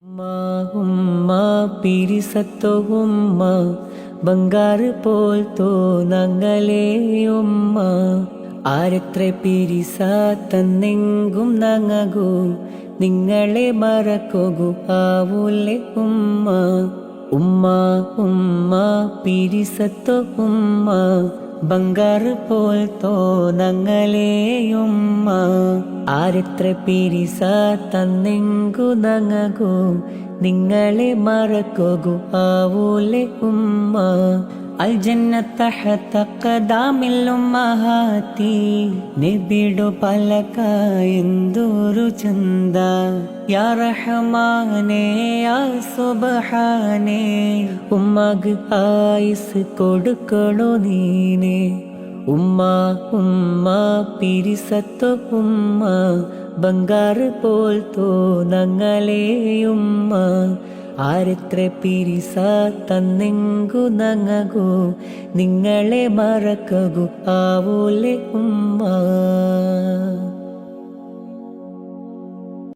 ഉമ്മ ഉമ്മ പിരിസത്തോ ഉമ്മ ബംഗാറ് പോൽ തോന്നങ്ങളെ ഉമ്മ ആരെത്ര പിരിസ തന്നെങ്കും നങ്ങകൂ നിങ്ങളെ മറക്കോകൂ ആവൂലെ ഉമ്മ ഉമ്മ ഉമ്മ പിരിസത്തോ ഉമ്മ ബംഗാറ് പോൽ തോന്നങ്ങളെ ഉമ്മ ആരെത്ര പിരിസ തന്നെങ്കു നങ്ങകൂ നിങ്ങളെ മറക്കോകൂ ആവൂലെ ഉമ്മ അൽ ജന്നത തഹത ഖദാമിൽ ഉമ്മഹാത്തി നബിയുടെ പലക എന്തൊരു ചന്ദ യാ റഹ്മാനേ യാ സുബ്ഹാനേ ഉമ്മക്ക് ആയുസ് കൊടുക്കണോ നീനേ ഉമ്മ ഉമ്മ പിരിസത്തോ ഉമ്മ ബംഗാറ് പോൽ തോന്നങ്ങളെ ഉമ്മ ആരെത്ര പിരിസ തന്നെങ്കു നങ്ങകൂ നിങ്ങളെ മറക്കകൂ ആവൂലെ ഉമ്മ.